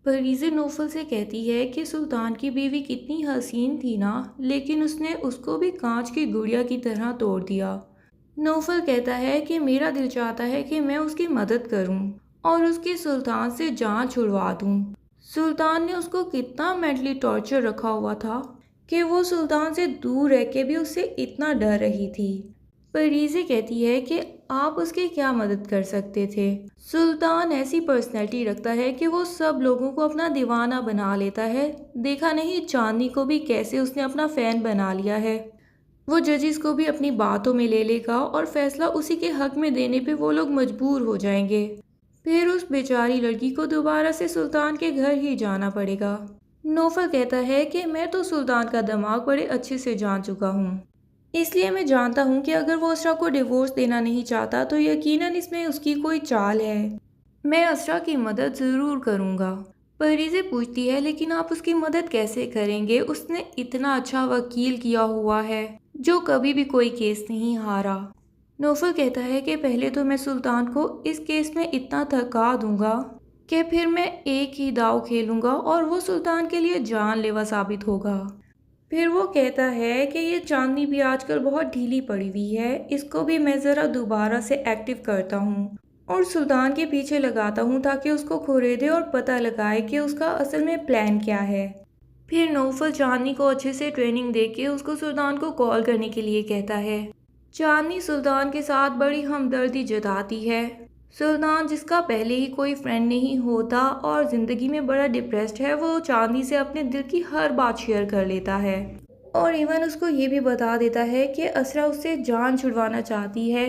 Parizay Naufal से कहती है कि सुल्तान की बीवी कितनी हसीन थी ना, लेकिन उसने उसको भी कांच की गुड़िया की तरह तोड़ दिया। नौफल कहता है कि मेरा दिल चाहता है कि मैं उसकी मदद करूं और उसकी सुल्तान से जान छुड़वा दूं। सुल्तान ने उसको कितना मेंटली टॉर्चर रखा हुआ था कि वो सुल्तान से दूर रह के भी उससे इतना डर रही थी। परीज़े कहती है कि आप उसकी क्या मदद कर सकते थे। सुल्तान ऐसी पर्सनैलिटी रखता है कि वो सब लोगों को अपना दीवाना बना लेता है। देखा नहीं चांदनी को भी कैसे उसने अपना फैन बना लिया है। वो जजिस को भी अपनी बातों में ले लेगा और फैसला उसी के हक में देने पे वो लोग मजबूर हो जाएंगे। फिर उस बेचारी लड़की को दोबारा से सुल्तान के घर ही जाना पड़ेगा। नौफल कहता है कि मैं तो सुल्तान का दिमाग बड़े अच्छे से जान चुका हूँ, इसलिए मैं जानता हूँ कि अगर वो असरा को डिवोर्स देना नहीं चाहता तो यकीनन इसमें उसकी कोई चाल है। मैं असरा की मदद ज़रूर करूँगा। परीज़े पूछती है लेकिन आप उसकी मदद कैसे करेंगे? उसने इतना अच्छा वकील किया हुआ है जो कभी भी कोई केस नहीं हारा। नौफल कहता है कि पहले तो मैं सुल्तान को इस केस में इतना थका दूंगा कि फिर मैं एक ही दाव खेलूंगा और वो सुल्तान के लिए जानलेवा साबित होगा। फिर वो कहता है कि ये चांदनी भी आजकल बहुत ढीली पड़ी हुई है, इसको भी मैं ज़रा दोबारा से एक्टिव करता हूँ और सुल्तान के पीछे लगाता हूँ ताकि उसको खुरेदे और पता लगाए कि उसका असल में प्लान क्या है। फिर नौफल चांदनी को अच्छे से ट्रेनिंग देके उसको सुल्तान को कॉल करने के लिए कहता है। चांदनी सुल्तान के साथ बड़ी हमदर्दी जताती है। सुल्तान जिसका पहले ही कोई फ्रेंड नहीं होता और ज़िंदगी में बड़ा डिप्रेस्ड है, वो चांदनी से अपने दिल की हर बात शेयर कर लेता है और इवन उसको ये भी बता देता है कि असरा उससे जान छुड़वाना चाहती है,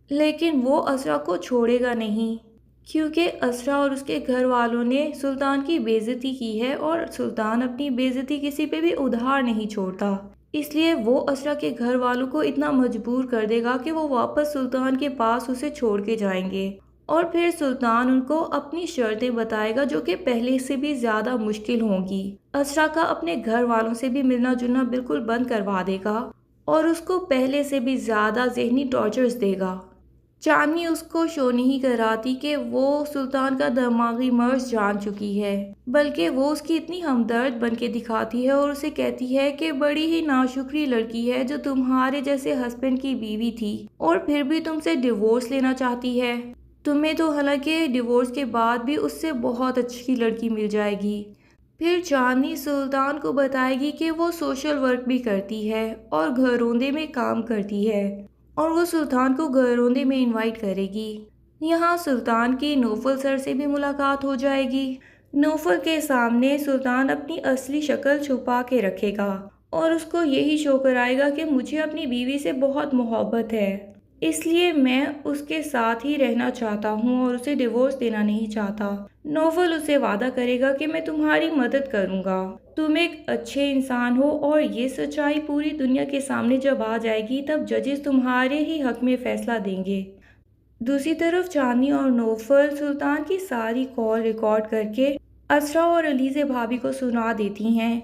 लेकिन वो असरा को छोड़ेगा नहीं क्योंकि असरा और उसके घर वालों ने सुल्तान की बेइज्जती की है और सुल्तान अपनी बेइज्जती किसी पे भी उधार नहीं छोड़ता। इसलिए वो असरा के घर वालों को इतना मजबूर कर देगा कि वो वापस सुल्तान के पास उसे छोड़ के जाएंगे और फिर सुल्तान उनको अपनी शर्तें बताएगा जो कि पहले से भी ज़्यादा मुश्किल होंगी। असरा का अपने घर वालों से भी मिलना जुलना बिल्कुल बंद करवा देगा और उसको पहले से भी ज़्यादा ज़हनी टॉर्चर्स देगा। चांदनी उसको शो नहीं कराती कि वो सुल्तान का दिमागी मर्ज जान चुकी है, बल्कि वो उसकी इतनी हमदर्द बन के दिखाती है और उसे कहती है कि बड़ी ही नाशुक्री लड़की है जो तुम्हारे जैसे हस्बैंड की बीवी थी और फिर भी तुमसे डिवोर्स लेना चाहती है। तुम्हें तो हालांकि डिवोर्स के बाद भी उससे बहुत अच्छी लड़की मिल जाएगी। फिर चांदनी सुल्तान को बताएगी कि वो सोशल वर्क भी करती है और घरौंदे में काम करती है और वो सुल्तान को घरौंदे में इनवाइट करेगी। यहाँ सुल्तान की नौफल सर से भी मुलाकात हो जाएगी। नौफल के सामने सुल्तान अपनी असली शक्ल छुपा के रखेगा और उसको यही शो कराएगा कि मुझे अपनी बीवी से बहुत मोहब्बत है, इसलिए मैं उसके साथ ही रहना चाहता हूँ और उसे डिवोर्स देना नहीं चाहता। नौफल उसे वादा करेगा कि मैं तुम्हारी मदद करूँगा, तुम एक अच्छे इंसान हो और ये सच्चाई पूरी दुनिया के सामने जब आ जाएगी तब जजेस तुम्हारे ही हक में फैसला देंगे। दूसरी तरफ चांदनी और नौफल सुल्तान की सारी कॉल रिकॉर्ड करके असरा और अलीज़े भाभी को सुना देती हैं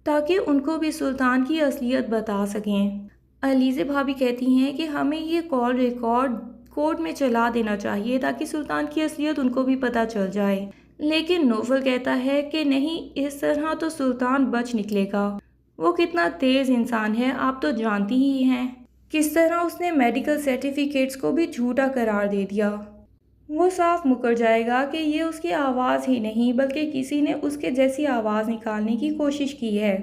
ताकि उनको भी सुल्तान की असलियत बता सकें। अलीज़े भाभी कहती हैं कि हमें ये कॉल रिकॉर्ड कोर्ट में चला देना चाहिए ताकि सुल्तान की असलियत उनको भी पता चल जाए, लेकिन नौफल कहता है कि नहीं, इस तरह तो सुल्तान बच निकलेगा। वो कितना तेज़ इंसान है आप तो जानती ही हैं, किस तरह उसने मेडिकल सर्टिफिकेट्स को भी झूठा करार दे दिया। वो साफ मुकर जाएगा कि ये उसकी आवाज़ ही नहीं बल्कि किसी ने उसके जैसी आवाज़ निकालने की कोशिश की है।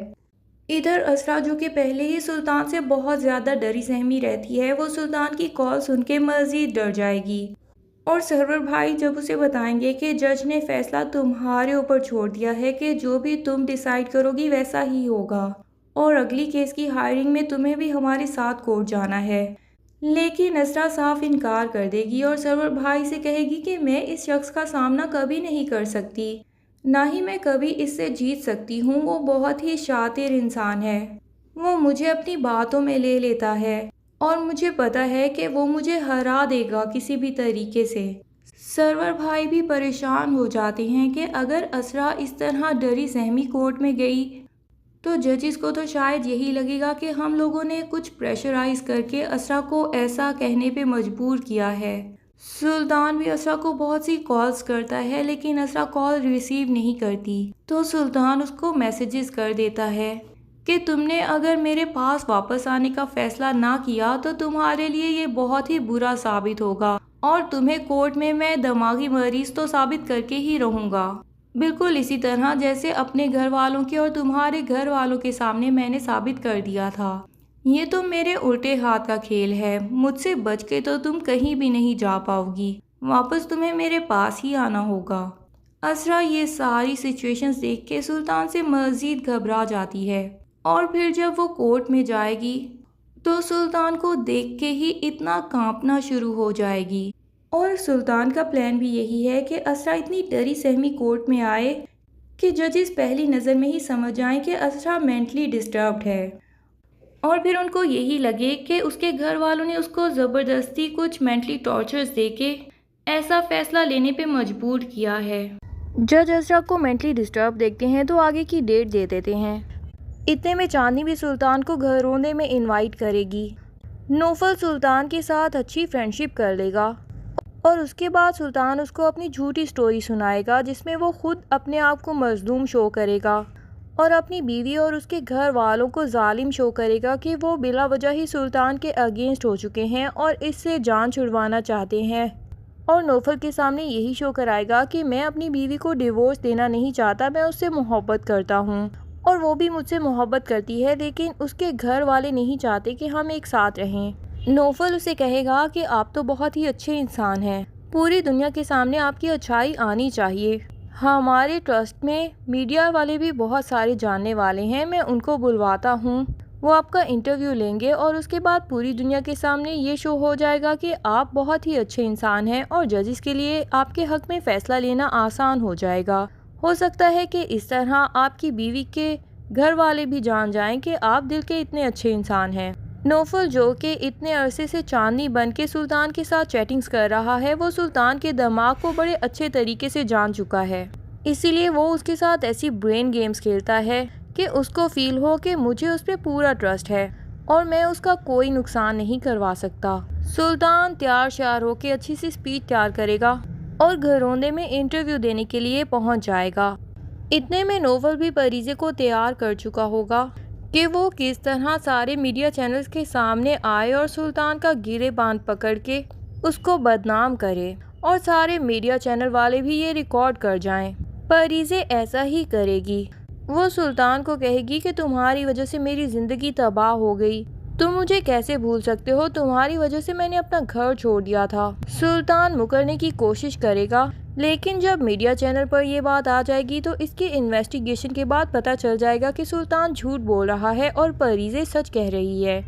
इधर असरा जो कि पहले ही सुल्तान से बहुत ज़्यादा डरी सहमी रहती है, वो सुल्तान की कॉल सुन के मज़ीद डर जाएगी और सरवर भाई जब उसे बताएंगे कि जज ने फैसला तुम्हारे ऊपर छोड़ दिया है कि जो भी तुम डिसाइड करोगी वैसा ही होगा और अगली केस की हायरिंग में तुम्हें भी हमारे साथ कोर्ट जाना है, लेकिन असरा साफ इनकार कर देगी और सरवर भाई से कहेगी कि मैं इस शख्स का सामना कभी नहीं कर सकती, ना ही मैं कभी इससे जीत सकती हूँ। वो बहुत ही शातिर इंसान है, वो मुझे अपनी बातों में ले लेता है और मुझे पता है कि वो मुझे हरा देगा किसी भी तरीके से। सरवर भाई भी परेशान हो जाते हैं कि अगर असरा इस तरह डरी सहमी कोर्ट में गई तो जजिस को तो शायद यही लगेगा कि हम लोगों ने कुछ प्रेशराइज करके असरा को ऐसा कहने पे मजबूर किया है। सुल्तान भी असरा को बहुत सी कॉल्स करता है लेकिन असरा कॉल रिसीव नहीं करती। तो सुल्तान उसको मैसेजेस कर देता है कि तुमने अगर मेरे पास वापस आने का फैसला ना किया तो तुम्हारे लिए ये बहुत ही बुरा साबित होगा और तुम्हें कोर्ट में मैं दिमागी मरीज तो साबित करके ही रहूंगा, बिल्कुल इसी तरह जैसे अपने घर वालों के और तुम्हारे घर वालों के सामने मैंने साबित कर दिया था। ये तो मेरे उल्टे हाथ का खेल है, मुझसे बच के तो तुम कहीं भी नहीं जा पाओगी, वापस तुम्हें मेरे पास ही आना होगा। असरा ये सारी सिचुएशंस देख के सुल्तान से मज़ीद घबरा जाती है और फिर जब वो कोर्ट में जाएगी तो सुल्तान को देख के ही इतना कांपना शुरू हो जाएगी। और सुल्तान का प्लान भी यही है कि असरा इतनी डरी सहमी कोर्ट में आए कि जजेस पहली नज़र में ही समझ जाएं कि असरा मेंटली डिस्टर्ब्ड है और फिर उनको यही लगे कि उसके घर वालों ने उसको ज़बरदस्ती कुछ मेंटली टॉर्चर्स देके ऐसा फैसला लेने पे मजबूर किया है। जज असरा को मेंटली डिस्टर्ब देखते हैं तो आगे की डेट दे देते हैं। इतने में चांदनी भी सुल्तान को घरौंदे में इनवाइट करेगी। नौफल सुल्तान के साथ अच्छी फ्रेंडशिप कर लेगा और उसके बाद सुल्तान उसको अपनी झूठी स्टोरी सुनाएगा जिसमें वो खुद अपने आप को मजलूम शो करेगा और अपनी बीवी और उसके घर वालों को जालिम शो करेगा कि वो बिला वजह ही सुल्तान के अगेंस्ट हो चुके हैं और इससे जान छुड़वाना चाहते हैं। और नौफल के सामने यही शो कराएगा कि मैं अपनी बीवी को डिवोर्स देना नहीं चाहता, मैं उससे मोहब्बत करता हूँ और वो भी मुझसे मोहब्बत करती है, लेकिन उसके घर वाले नहीं चाहते कि हम एक साथ रहें। नौफल उसे कहेगा कि आप तो बहुत ही अच्छे इंसान हैं, पूरी दुनिया के सामने आपकी अच्छाई आनी चाहिए। हमारे ट्रस्ट में मीडिया वाले भी बहुत सारे जानने वाले हैं, मैं उनको बुलवाता हूँ, वो आपका इंटरव्यू लेंगे और उसके बाद पूरी दुनिया के सामने ये शो हो जाएगा कि आप बहुत ही अच्छे इंसान हैं और जजेस के लिए आपके हक में फ़ैसला लेना आसान हो जाएगा। हो सकता है कि इस तरह आपकी बीवी के घर वाले भी जान जाएं कि आप दिल के इतने अच्छे इंसान हैं। नौफल जो कि इतने अरसे से चांदनी बन के सुल्तान के साथ चैटिंग्स कर रहा है, वो सुल्तान के दिमाग को बड़े अच्छे तरीके से जान चुका है, इसीलिए वो उसके साथ ऐसी ब्रेन गेम्स खेलता है कि उसको फील हो कि मुझे उस पर पूरा ट्रस्ट है और मैं उसका कोई नुकसान नहीं करवा सकता। सुल्तान तैयार श्यार होकर अच्छी सी स्पीच तैयार करेगा और घरौंदे में इंटरव्यू देने के लिए पहुंच जाएगा। इतने में नोवल भी परीजे को तैयार कर चुका होगा कि वो किस तरह सारे मीडिया चैनल्स के सामने आए और सुल्तान का गिरेबान पकड़ के उसको बदनाम करे और सारे मीडिया चैनल वाले भी ये रिकॉर्ड कर जाएं। परीजे ऐसा ही करेगी, वो सुल्तान को कहेगी कि तुम्हारी वजह से मेरी ज़िंदगी तबाह हो गई, तुम मुझे कैसे भूल सकते हो, तुम्हारी वजह से मैंने अपना घर छोड़ दिया था। सुल्तान मुकरने की कोशिश करेगा, लेकिन जब मीडिया चैनल पर यह बात आ जाएगी तो इसकी इन्वेस्टिगेशन के बाद पता चल जाएगा कि सुल्तान झूठ बोल रहा है और परीजे सच कह रही है।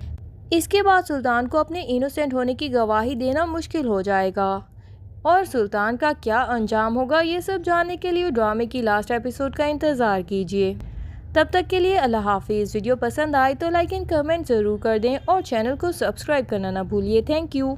इसके बाद सुल्तान को अपने इनोसेंट होने की गवाही देना मुश्किल हो जाएगा और सुल्तान का क्या अंजाम होगा, ये सब जानने के लिए ड्रामे की लास्ट एपिसोड का इंतज़ार कीजिए। तब तक के लिए अल्लाह हाफिज़। वीडियो पसंद आए तो लाइक एंड कमेंट ज़रूर कर दें और चैनल को सब्सक्राइब करना ना भूलिए। Thank you.